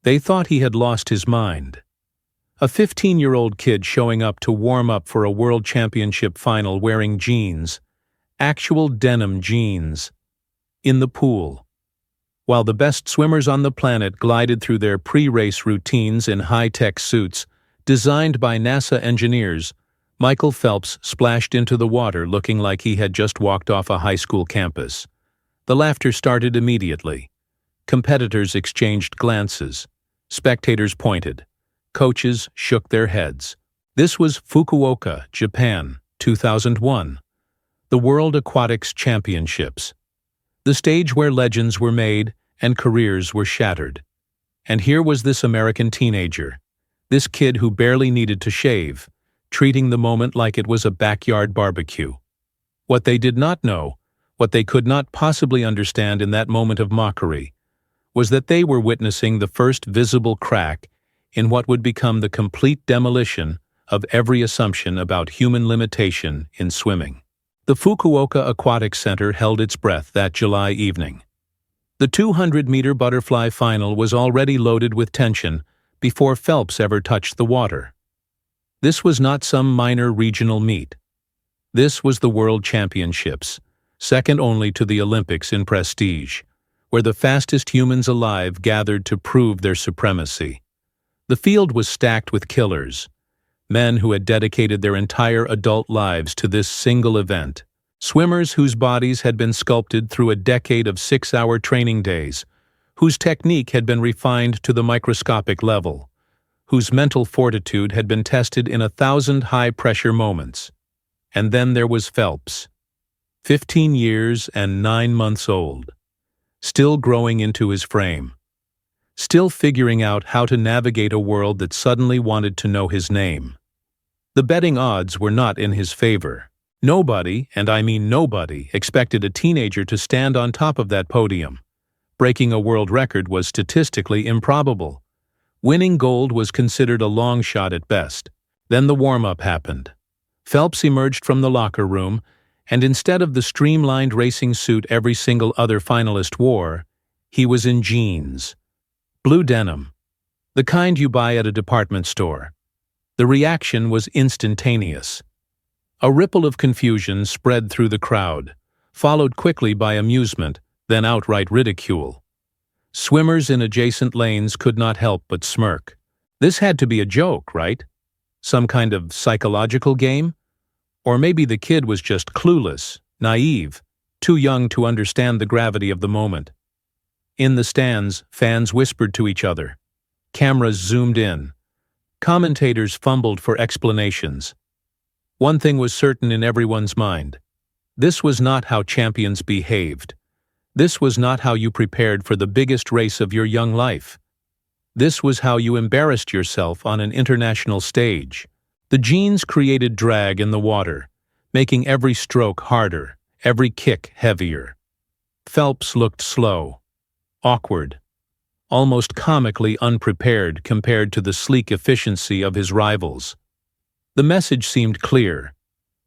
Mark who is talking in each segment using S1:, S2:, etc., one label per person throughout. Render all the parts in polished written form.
S1: They thought he had lost his mind. A 15-year-old kid showing up to warm up for a world championship final wearing jeans, actual denim jeans, in the pool. While the best swimmers on the planet glided through their pre-race routines in high-tech suits designed by NASA engineers, Michael Phelps splashed into the water looking like he had just walked off a high school campus. The laughter started immediately. Competitors exchanged glances. Spectators pointed. Coaches shook their heads. This was Fukuoka, Japan, 2001. The World Aquatics Championships. The stage where legends were made and careers were shattered. And here was this American teenager, this kid who barely needed to shave, treating the moment like it was a backyard barbecue. What they did not know, what they could not possibly understand in that moment of mockery, was that they were witnessing the first visible crack in what would become the complete demolition of every assumption about human limitation in swimming. The Fukuoka Aquatic Center held its breath that July evening. The 200-meter butterfly final was already loaded with tension before Phelps ever touched the water. This was not some minor regional meet. This was the World Championships, second only to the Olympics in prestige, where the fastest humans alive gathered to prove their supremacy. The field was stacked with killers, men who had dedicated their entire adult lives to this single event, swimmers whose bodies had been sculpted through a decade of 6-hour training days, whose technique had been refined to the microscopic level, whose mental fortitude had been tested in 1,000 high-pressure moments. And then there was Phelps, 15 years and 9 months old, still growing into his frame, still figuring out how to navigate a world that suddenly wanted to know his name. The betting odds were not in his favor. Nobody, and I mean nobody, expected a teenager to stand on top of that podium. Breaking a world record was statistically improbable. Winning gold was considered a long shot at best. Then the warm-up happened. Phelps emerged from the locker room, and instead of the streamlined racing suit every single other finalist wore, he was in jeans. Blue denim, the kind you buy at a department store. The reaction was instantaneous. A ripple of confusion spread through the crowd, followed quickly by amusement, then outright ridicule. Swimmers in adjacent lanes could not help but smirk. This had to be a joke, right? Some kind of psychological game? Or maybe the kid was just clueless, naive, too young to understand the gravity of the moment. In the stands, fans whispered to each other. Cameras zoomed in. Commentators fumbled for explanations. One thing was certain in everyone's mind. This was not how champions behaved. This was not how you prepared for the biggest race of your young life. This was how you embarrassed yourself on an international stage. The jeans created drag in the water, making every stroke harder, every kick heavier. Phelps looked slow, awkward, almost comically unprepared compared to the sleek efficiency of his rivals. The message seemed clear.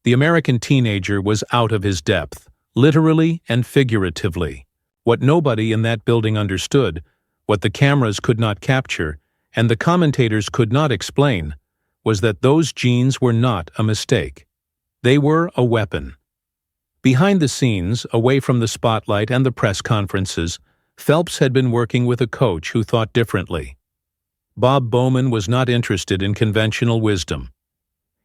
S1: The American teenager was out of his depth, literally and figuratively. What nobody in that building understood, what the cameras could not capture, and the commentators could not explain, was that those jeans were not a mistake. They were a weapon. Behind the scenes, away from the spotlight and the press conferences, Phelps had been working with a coach who thought differently. Bob Bowman was not interested in conventional wisdom.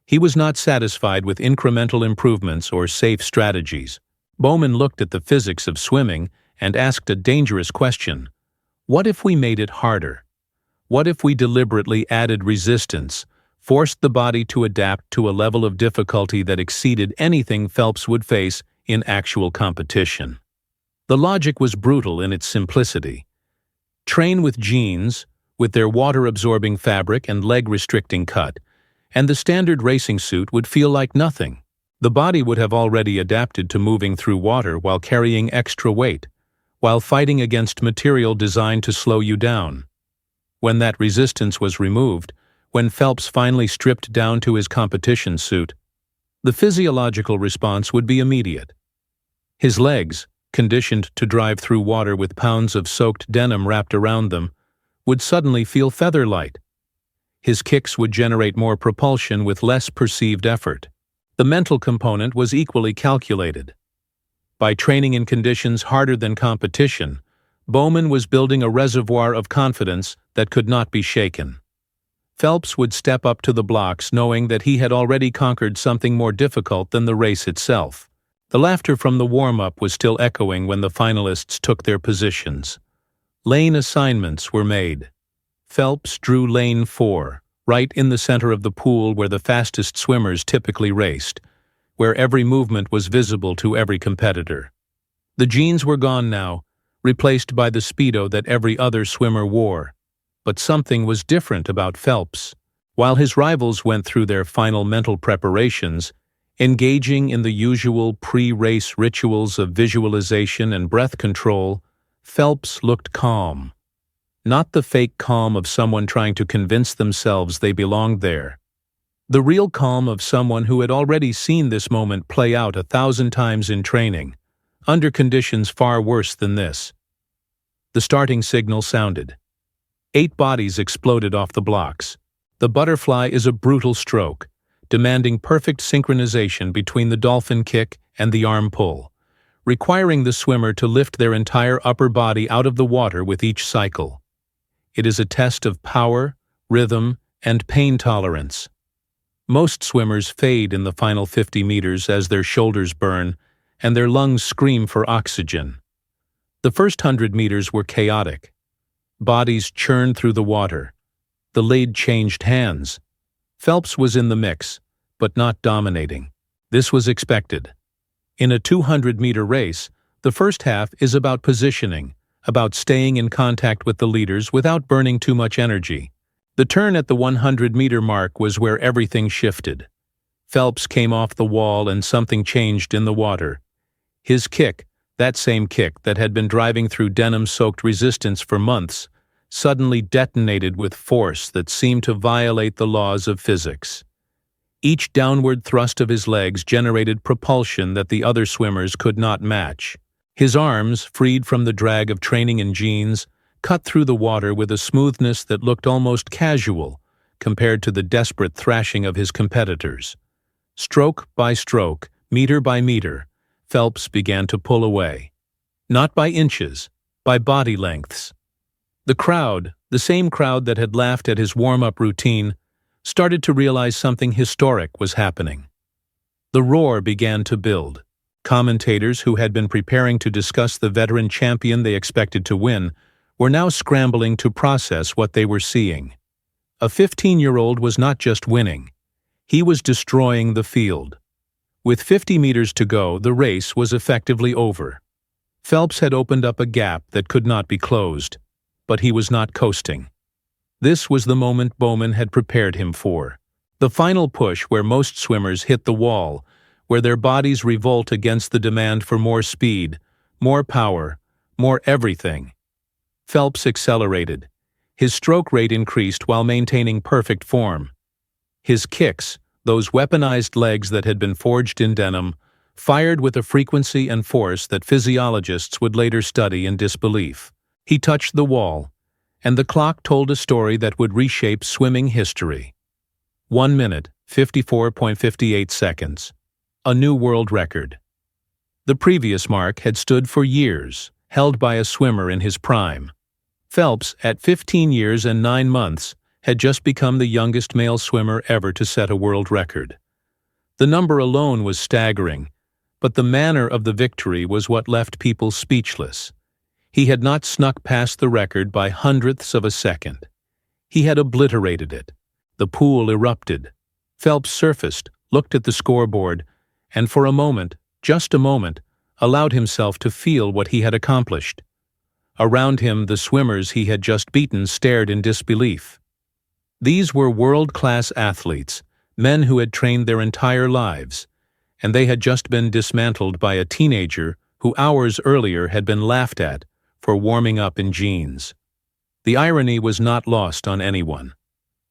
S1: He was not satisfied with incremental improvements or safe strategies. Bowman looked at the physics of swimming and asked a dangerous question. What if we made it harder? What if we deliberately added resistance, forced the body to adapt to a level of difficulty that exceeded anything Phelps would face in actual competition? The logic was brutal in its simplicity. Train with jeans, with their water-absorbing fabric and leg-restricting cut, and the standard racing suit would feel like nothing. The body would have already adapted to moving through water while carrying extra weight, while fighting against material designed to slow you down. When that resistance was removed, when Phelps finally stripped down to his competition suit, the physiological response would be immediate. His legs, conditioned to drive through water with pounds of soaked denim wrapped around them, would suddenly feel feather-light. His kicks would generate more propulsion with less perceived effort. The mental component was equally calculated. By training in conditions harder than competition, Bowman was building a reservoir of confidence that could not be shaken. Phelps would step up to the blocks knowing that he had already conquered something more difficult than the race itself. The laughter from the warm-up was still echoing when the finalists took their positions. Lane assignments were made. Phelps drew lane 4, right in the center of the pool where the fastest swimmers typically raced, where every movement was visible to every competitor. The jeans were gone now, replaced by the Speedo that every other swimmer wore. But something was different about Phelps. While his rivals went through their final mental preparations, engaging in the usual pre-race rituals of visualization and breath control, Phelps looked calm. Not the fake calm of someone trying to convince themselves they belonged there. The real calm of someone who had already seen this moment play out 1,000 times in training, under conditions far worse than this. The starting signal sounded. 8 bodies exploded off the blocks. The butterfly is a brutal stroke, demanding perfect synchronization between the dolphin kick and the arm pull, requiring the swimmer to lift their entire upper body out of the water with each cycle. It is a test of power, rhythm, and pain tolerance. Most swimmers fade in the final 50 meters as their shoulders burn and their lungs scream for oxygen. The first 100 meters were chaotic. Bodies churned through the water. The lead changed hands. Phelps was in the mix, but not dominating. This was expected. In a 200-meter race, the first half is about positioning, about staying in contact with the leaders without burning too much energy. The turn at the 100-meter mark was where everything shifted. Phelps came off the wall and something changed in the water. His kick, that same kick that had been driving through denim-soaked resistance for months, suddenly detonated with force that seemed to violate the laws of physics. Each downward thrust of his legs generated propulsion that the other swimmers could not match. His arms, freed from the drag of training in jeans, cut through the water with a smoothness that looked almost casual compared to the desperate thrashing of his competitors. Stroke by stroke, meter by meter, Phelps began to pull away. Not by inches, by body lengths. The crowd, the same crowd that had laughed at his warm-up routine, started to realize something historic was happening. The roar began to build. Commentators who had been preparing to discuss the veteran champion they expected to win were now scrambling to process what they were seeing. A 15-year-old was not just winning. He was destroying the field. With 50 meters to go, the race was effectively over. Phelps had opened up a gap that could not be closed, but he was not coasting. This was the moment Bowman had prepared him for. The final push where most swimmers hit the wall, where their bodies revolt against the demand for more speed, more power, more everything. Phelps accelerated. His stroke rate increased while maintaining perfect form. His kicks, those weaponized legs that had been forged in denim, fired with a frequency and force that physiologists would later study in disbelief. He touched the wall, and the clock told a story that would reshape swimming history. 1 minute, 54.58 seconds. A new world record. The previous mark had stood for years, held by a swimmer in his prime. Phelps, at 15 years and 9 months, had just become the youngest male swimmer ever to set a world record. The number alone was staggering, but the manner of the victory was what left people speechless. He had not snuck past the record by hundredths of a second. He had obliterated it. The pool erupted. Phelps surfaced, looked at the scoreboard, and for a moment, just a moment, allowed himself to feel what he had accomplished. Around him, the swimmers he had just beaten stared in disbelief. These were world-class athletes, men who had trained their entire lives, and they had just been dismantled by a teenager who hours earlier had been laughed at for warming up in jeans. The irony was not lost on anyone.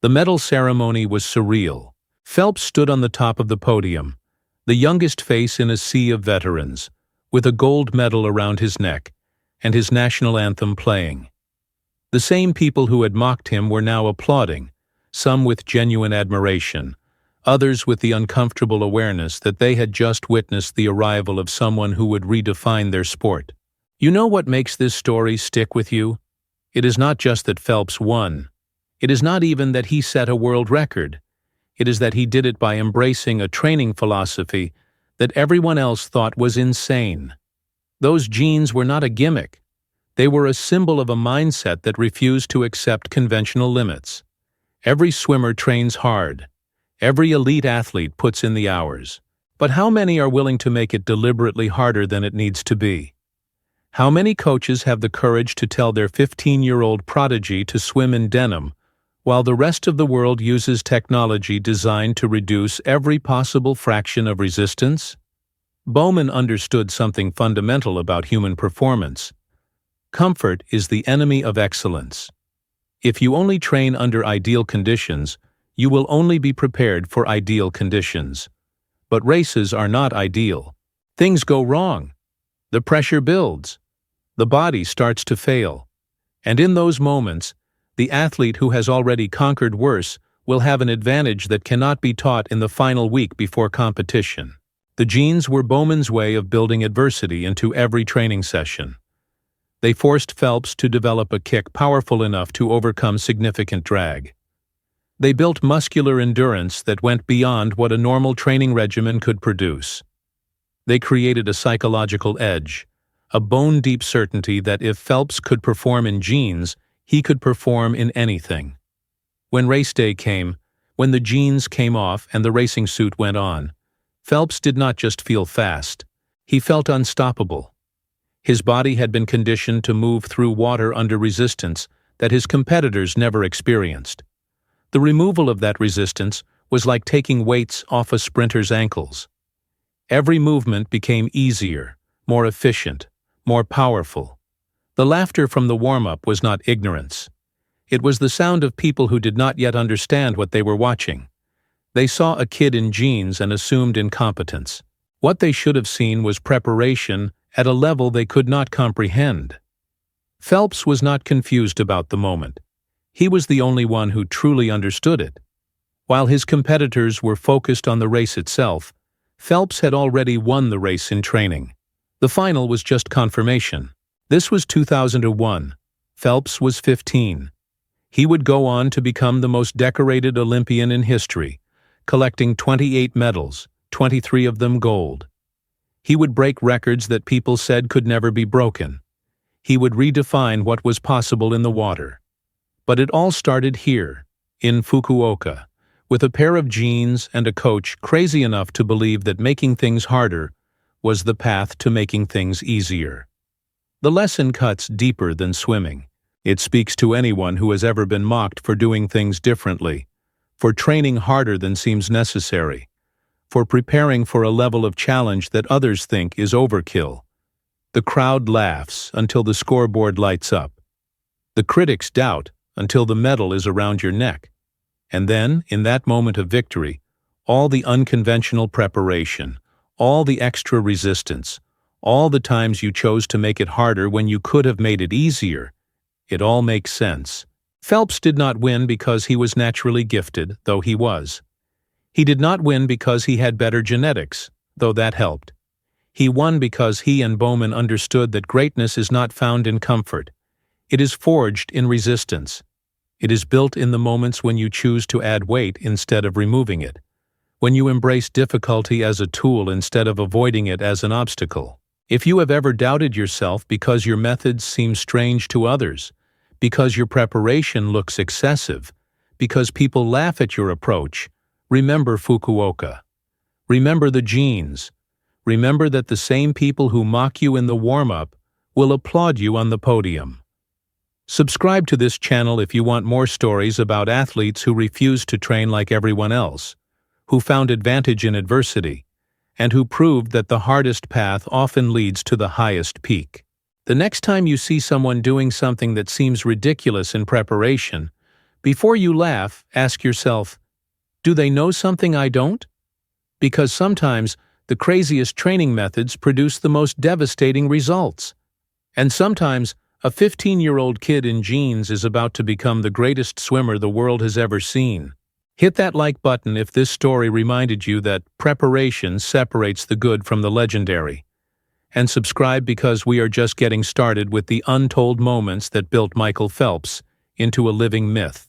S1: The medal ceremony was surreal. Phelps stood on the top of the podium, the youngest face in a sea of veterans, with a gold medal around his neck and his national anthem playing. The same people who had mocked him were now applauding, some with genuine admiration, others with the uncomfortable awareness that they had just witnessed the arrival of someone who would redefine their sport. You know what makes this story stick with you? It is not just that Phelps won. It is not even that he set a world record. It is that he did it by embracing a training philosophy that everyone else thought was insane. Those genes were not a gimmick. They were a symbol of a mindset that refused to accept conventional limits. Every swimmer trains hard. Every elite athlete puts in the hours. But how many are willing to make it deliberately harder than it needs to be? How many coaches have the courage to tell their 15-year-old prodigy to swim in denim, while the rest of the world uses technology designed to reduce every possible fraction of resistance? Bowman understood something fundamental about human performance. Comfort is the enemy of excellence. If you only train under ideal conditions, you will only be prepared for ideal conditions. But races are not ideal. Things go wrong. The pressure builds. The body starts to fail. And in those moments, the athlete who has already conquered worse will have an advantage that cannot be taught in the final week before competition. The genes were Bowman's way of building adversity into every training session. They forced Phelps to develop a kick powerful enough to overcome significant drag. They built muscular endurance that went beyond what a normal training regimen could produce. They created a psychological edge, a bone-deep certainty that if Phelps could perform in genes, he could perform in anything. When race day came, when the genes came off and the racing suit went on, Phelps did not just feel fast, he felt unstoppable. His body had been conditioned to move through water under resistance that his competitors never experienced. The removal of that resistance was like taking weights off a sprinter's ankles. Every movement became easier, more efficient, more powerful. The laughter from the warm-up was not ignorance. It was the sound of people who did not yet understand what they were watching. They saw a kid in jeans and assumed incompetence. What they should have seen was preparation at a level they could not comprehend. Phelps was not confused about the moment. He was the only one who truly understood it. While his competitors were focused on the race itself, Phelps had already won the race in training. The final was just confirmation. This was 2001. Phelps was 15. He would go on to become the most decorated Olympian in history, collecting 28 medals, 23 of them gold. He would break records that people said could never be broken. He would redefine what was possible in the water. But it all started here, in Fukuoka, with a pair of jeans and a coach crazy enough to believe that making things harder was the path to making things easier. The lesson cuts deeper than swimming. It speaks to anyone who has ever been mocked for doing things differently, for training harder than seems necessary, for preparing for a level of challenge that others think is overkill. The crowd laughs until the scoreboard lights up. The critics doubt until the medal is around your neck. And then, in that moment of victory, all the unconventional preparation, all the extra resistance, all the times you chose to make it harder when you could have made it easier, it all makes sense. Phelps did not win because he was naturally gifted, though he was. He did not win because he had better genetics, though that helped. He won because he and Bowman understood that greatness is not found in comfort. It is forged in resistance. It is built in the moments when you choose to add weight instead of removing it, when you embrace difficulty as a tool instead of avoiding it as an obstacle. If you have ever doubted yourself because your methods seem strange to others, because your preparation looks excessive, because people laugh at your approach, remember Fukuoka. Remember the genes. Remember that the same people who mock you in the warm-up will applaud you on the podium. Subscribe to this channel if you want more stories about athletes who refused to train like everyone else, who found advantage in adversity, and who proved that the hardest path often leads to the highest peak. The next time you see someone doing something that seems ridiculous in preparation, before you laugh, ask yourself, do they know something I don't? Because sometimes the craziest training methods produce the most devastating results. And sometimes A 15-year-old kid in jeans is about to become the greatest swimmer the world has ever seen. Hit that like button if this story reminded you that preparation separates the good from the legendary. And subscribe because we are just getting started with the untold moments that built Michael Phelps into a living myth.